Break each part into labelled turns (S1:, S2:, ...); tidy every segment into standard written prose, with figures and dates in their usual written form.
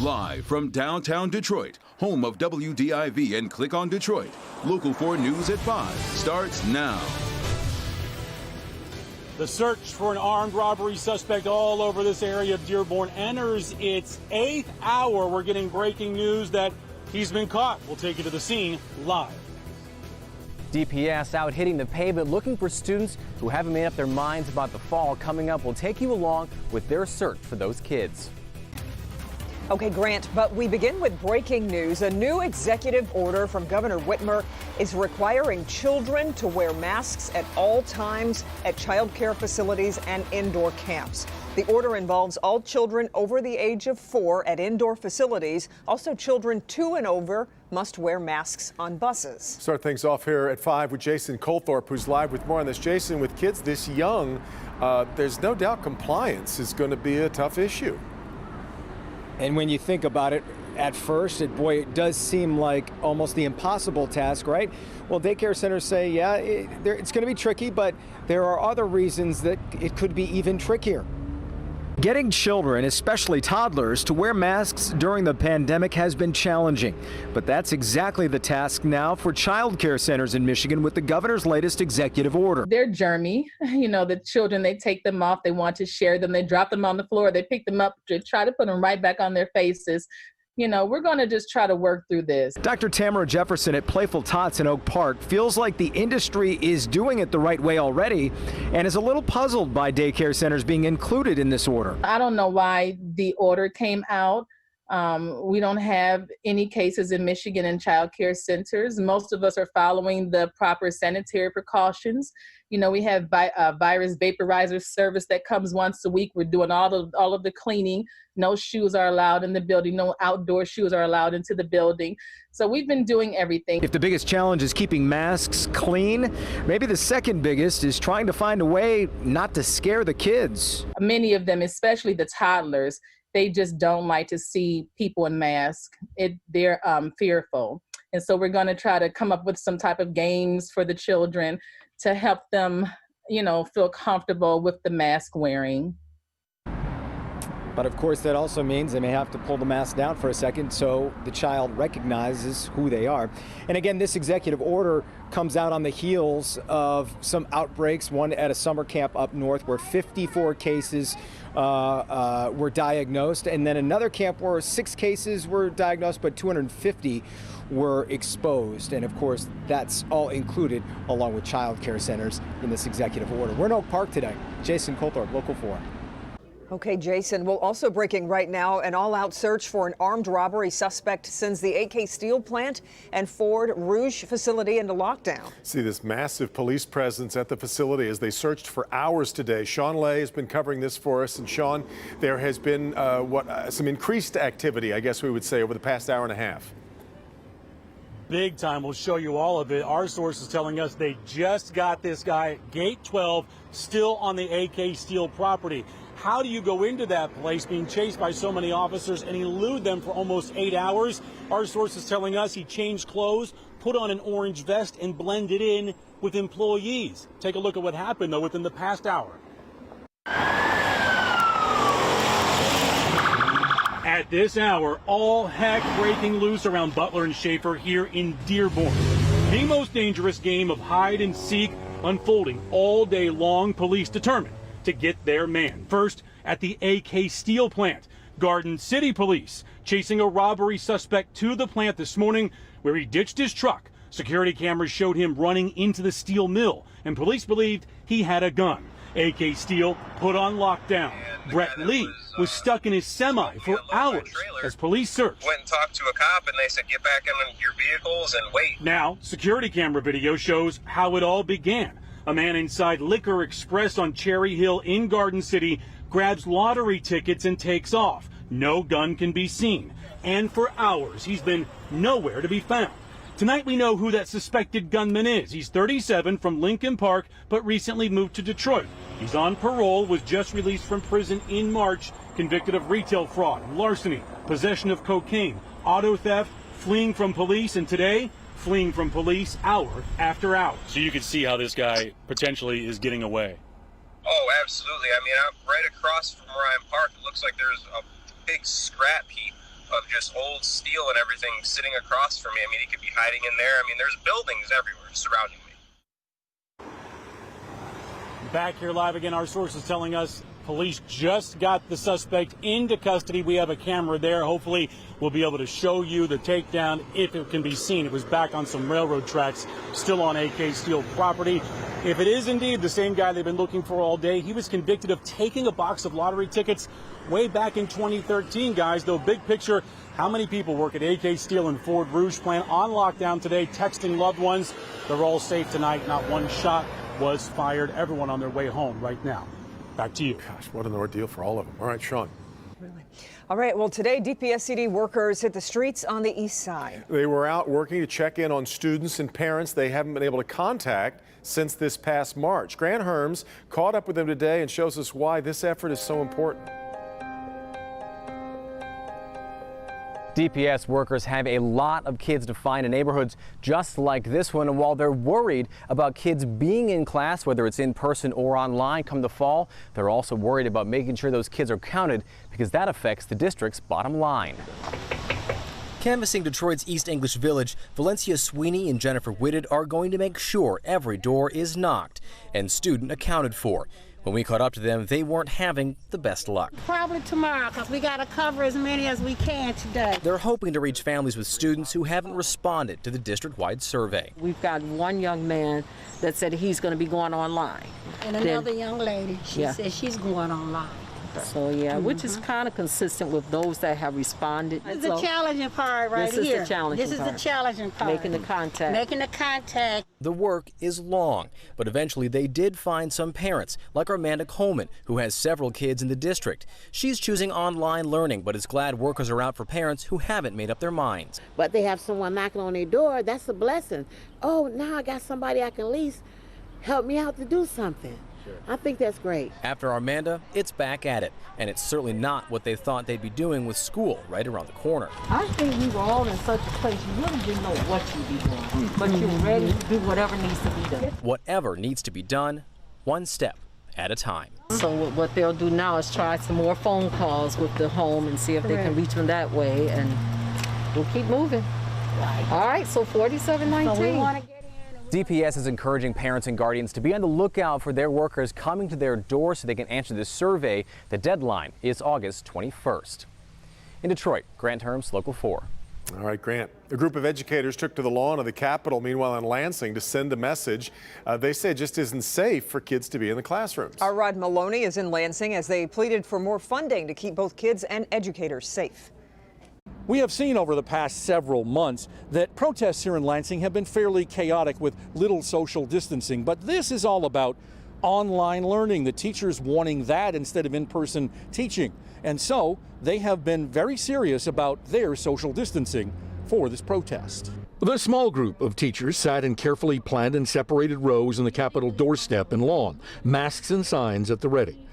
S1: Live from downtown Detroit, home of WDIV and Click on Detroit, Local 4 News at 5 starts now.
S2: The search for an armed robbery suspect all over this area of Dearborn enters its 8th hour. We're getting breaking news that he's been caught. We'll take you to the scene live.
S3: DPS out hitting the pavement looking for students who haven't made up their minds about the fall. Coming up, we'll take you along with their search for those kids.
S4: Okay, Grant, but we begin with breaking news. A new executive order from Governor Whitmer is requiring children to wear masks at all times at child care facilities and indoor camps. The order involves all children over the age of 4 at indoor facilities. Also, children 2 and over must wear masks on buses.
S5: Start things off here at 5 with Jason Colthorpe, who's live with more on this. Jason, with kids this young, there's no doubt compliance is going to be a tough issue.
S6: And when you think about it, at first, it does seem like almost the impossible task, right? Well, daycare centers say, yeah, it's going to be tricky, but there are other reasons that it could be even trickier. Getting children, especially toddlers, to wear masks during the pandemic has been challenging. But that's exactly the task now for child care centers in Michigan with the governor's latest executive order.
S7: They're germy. You know, the children, they take them off. They want to share them. They drop them on the floor. They pick them up to try to put them right back on their faces. You know, we're going to just try to work through this.
S6: Dr. Tamara Jefferson at Playful Tots in Oak Park feels like the industry is doing it the right way already and is a little puzzled by daycare centers being included in this order.
S7: I don't know why the order came out. We don't have any cases in Michigan in child care centers. Most of us are following the proper sanitary precautions. You know, we have virus vaporizer service that comes once a week. We're doing all of the cleaning. No shoes are allowed in the building. No outdoor shoes are allowed into the building. So we've been doing everything.
S6: If the biggest challenge is keeping masks clean, maybe the second biggest is trying to find a way not to scare the kids.
S7: Many of them, especially the toddlers, they just don't like to see people in masks. They're fearful. And so we're going to try to come up with some type of games for the children to help them, you know, feel comfortable with the mask wearing.
S6: But of course, that also means they may have to pull the mask down for a second so the child recognizes who they are. And again, this executive order comes out on the heels of some outbreaks, one at a summer camp up north where 54 cases were diagnosed, and then another camp where 6 cases were diagnosed, but 250 were exposed. And of course, that's all included along with child care centers in this executive order. We're in Oak Park today. Jason Colthorpe, Local 4.
S4: Okay, Jason. Well, also breaking right now, an all-out search for an armed robbery suspect sends the AK Steel plant and Ford Rouge facility into lockdown.
S5: See this massive police presence at the facility as they searched for hours today. Sean Lay has been covering this for us. And Sean, there has been some increased activity, I guess we would say, over the past hour and a half.
S2: Big time. We'll show you all of it. Our source is telling us they just got this guy at Gate 12, still on the AK Steel property. How do you go into that place being chased by so many officers and elude them for almost 8 hours? Our source is telling us he changed clothes, put on an orange vest, and blended in with employees. Take a look at what happened, though, within the past hour. At this hour, all heck breaking loose around Butler and Schaefer here in Dearborn. The most dangerous game of hide and seek unfolding all day long, police determined to get their man. First, at the AK Steel plant, Garden City police chasing a robbery suspect to the plant this morning where he ditched his truck. Security cameras showed him running into the steel mill, and police believed he had a gun. AK Steel put on lockdown. Brett Lee was stuck in his semi for hours as police searched.
S8: Went and talked to a cop and they said, get back in your vehicles and wait.
S2: Now, security camera video shows how it all began. A man inside Liquor Express on Cherry Hill in Garden City grabs lottery tickets and takes off. No gun can be seen. And for hours, he's been nowhere to be found. Tonight, we know who that suspected gunman is. He's 37 from Lincoln Park, but recently moved to Detroit. He's on parole, was just released from prison in March, convicted of retail fraud, larceny, possession of cocaine, auto theft, fleeing from police, and today, fleeing from police hour after hour. So you can see how this guy potentially is getting away.
S8: Oh, absolutely. I mean, I'm right across from where I'm parked. It looks like there's a big scrap heap of just old steel and everything sitting across from me. I mean, he could be hiding in there. I mean, there's buildings everywhere surrounding me.
S2: Back here live again, our sources telling us police just got the suspect into custody. We have a camera there. Hopefully we'll be able to show you the takedown if it can be seen. It was back on some railroad tracks, still on AK Steel property. If it is indeed the same guy they've been looking for all day, he was convicted of taking a box of lottery tickets way back in 2013, guys. Though big picture, how many people work at AK Steel and Ford Rouge plant on lockdown today, texting loved ones? They're all safe tonight. Not one shot was fired. Everyone on their way home right now. Back to you.
S5: Gosh, what an ordeal for all of them. All right, Sean.
S4: Really? All right, well, today DPSCD workers hit the streets on the east side.
S5: They were out working to check in on students and parents they haven't been able to contact since this past March. Grant Herms caught up with them today and shows us why this effort is so important.
S3: DPS workers have a lot of kids to find in neighborhoods just like this one, and while they're worried about kids being in class, whether it's in person or online come the fall, they're also worried about making sure those kids are counted because that affects the district's bottom line. Canvassing Detroit's East English Village, Valencia Sweeney and Jennifer Whitted are going to make sure every door is knocked and student accounted for. When we caught up to them, they weren't having the best luck.
S9: Probably tomorrow, because we got to cover as many as we can today.
S3: They're hoping to reach families with students who haven't responded to the district-wide survey.
S10: We've got one young man that said he's going to be going online.
S9: And another young lady, she said she's going online.
S10: So, which is kind of consistent with those that have responded.
S9: This is the challenging part right here.
S10: This is the challenging part.
S9: This is the challenging part.
S10: Making the contact.
S9: Making the contact.
S3: The work is long, but eventually they did find some parents, like Amanda Coleman, who has several kids in the district. She's choosing online learning, but is glad workers are out for parents who haven't made up their minds.
S11: But they have someone knocking on their door. That's a blessing. Oh, now I got somebody I can at least help me out to do something. I think that's great.
S3: After Armanda, it's back at it, and it's certainly not what they thought they'd be doing with school right around the corner.
S10: I think we were all in such a place you really didn't know what you'd be doing, but you're ready to do whatever needs to be done.
S3: Whatever needs to be done, one step at a time.
S10: So what they'll do now is try some more phone calls with the home and see if they can reach them that way, and we'll keep moving. All right, so 4719.
S9: So we want to get
S3: DPS is encouraging parents and guardians to be on the lookout for their workers coming to their door so they can answer this survey. The deadline is August 21st. In Detroit, Grant Herms, Local 4.
S5: All right, Grant. A group of educators took to the lawn of the Capitol, meanwhile in Lansing, to send a message. They say it just isn't safe for kids to be in the classrooms.
S4: Our Rod Maloney is in Lansing as they pleaded for more funding to keep both kids and educators safe.
S12: We have seen over the past several months that protests here in Lansing have been fairly chaotic with little social distancing, but this is all about online learning, the teachers wanting that instead of in-person teaching. And so they have been very serious about their social distancing for this protest.
S13: The small group of teachers sat in carefully planned and separated rows on the Capitol doorstep and lawn, masks and signs at the ready.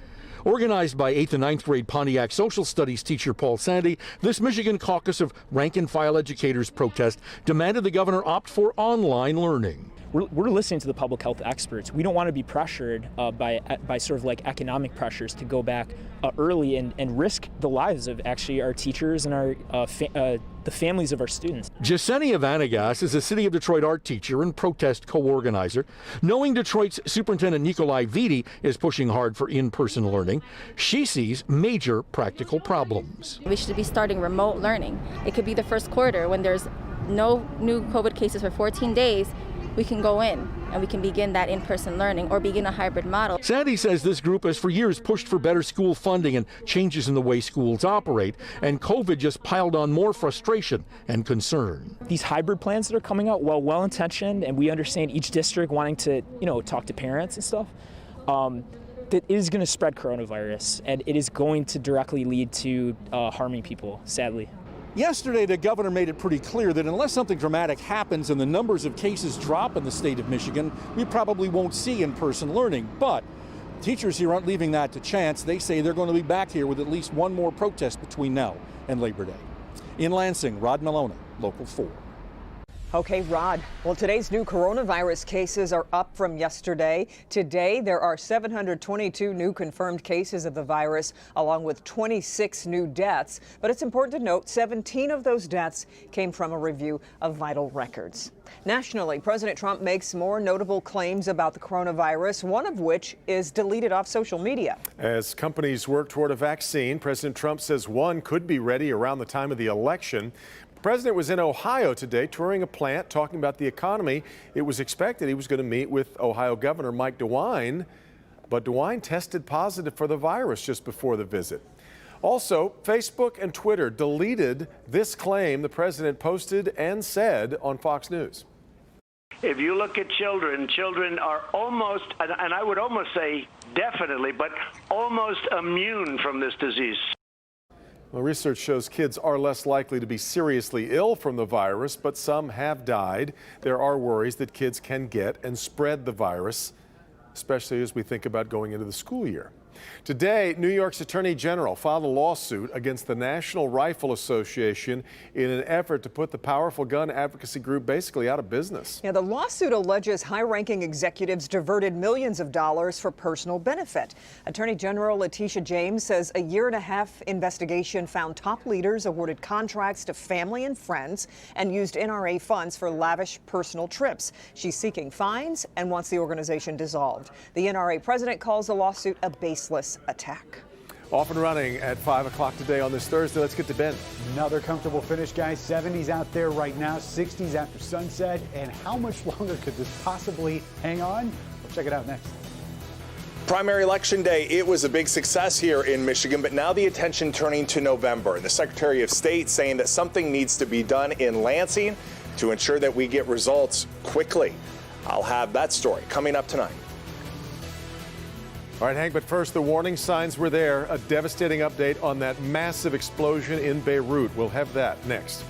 S13: Organized by 8th and 9th grade Pontiac social studies teacher Paul Sandy, this Michigan caucus of rank-and-file educators protest demanded the governor opt for online learning.
S14: We're listening to the public health experts. We don't want to be pressured by sort of like economic pressures to go back early and risk the lives of actually our teachers and our the families of our students.
S13: Jasenia Vanagas is a City of Detroit art teacher and protest co-organizer. Knowing Detroit's Superintendent Nikolai Vitti is pushing hard for in-person learning, she sees major practical problems.
S15: We should be starting remote learning. It could be the first quarter when there's no new COVID cases for 14 days. We can go in and we can begin that in-person learning or begin a hybrid model.
S13: Sandy says this group has for years pushed for better school funding and changes in the way schools operate, and COVID just piled on more frustration and concern.
S14: These hybrid plans that are coming out, while well-intentioned, and we understand each district wanting to, talk to parents and stuff, that is going to spread coronavirus, and it is going to directly lead to harming people, sadly.
S12: Yesterday, the governor made it pretty clear that unless something dramatic happens and the numbers of cases drop in the state of Michigan, we probably won't see in-person learning. But teachers here aren't leaving that to chance. They say they're going to be back here with at least one more protest between now and Labor Day. In Lansing, Rod Maloney, Local 4.
S4: Okay, Rod. Well, today's new coronavirus cases are up from yesterday. Today, there are 722 new confirmed cases of the virus, along with 26 new deaths. But it's important to note 17 of those deaths came from a review of vital records. Nationally, President Trump makes more notable claims about the coronavirus, one of which is deleted off social media.
S5: As companies work toward a vaccine, President Trump says one could be ready around the time of the election. The president was in Ohio today touring a plant, talking about the economy. It was expected he was going to meet with Ohio Governor Mike DeWine, but DeWine tested positive for the virus just before the visit. Also, Facebook and Twitter deleted this claim the president posted and said on Fox News.
S16: If you look at children, children are almost, and I would almost say definitely, but almost immune from this disease.
S5: Well, research shows kids are less likely to be seriously ill from the virus, but some have died. There are worries that kids can get and spread the virus, especially as we think about going into the school year. Today, New York's Attorney General filed a lawsuit against the National Rifle Association in an effort to put the powerful gun advocacy group basically out of business.
S4: Yeah, the lawsuit alleges high-ranking executives diverted millions of dollars for personal benefit. Attorney General Letitia James says a year-and-a-half investigation found top leaders awarded contracts to family and friends and used NRA funds for lavish personal trips. She's seeking fines and wants the organization dissolved. The NRA president calls the lawsuit a baseless attack.
S5: Off and running at 5 o'clock today on this Thursday. Let's get to Ben.
S17: Another comfortable finish, guys. 70s out there right now, 60s after sunset. And how much longer could this possibly hang on? We'll check it out next.
S18: Primary election day, it was a big success here in Michigan, but now the attention turning to November. The Secretary of State saying that something needs to be done in Lansing to ensure that we get results quickly. I'll have that story coming up tonight.
S5: All right, Hank, but first, the warning signs were there. A devastating update on that massive explosion in Beirut. We'll have that next.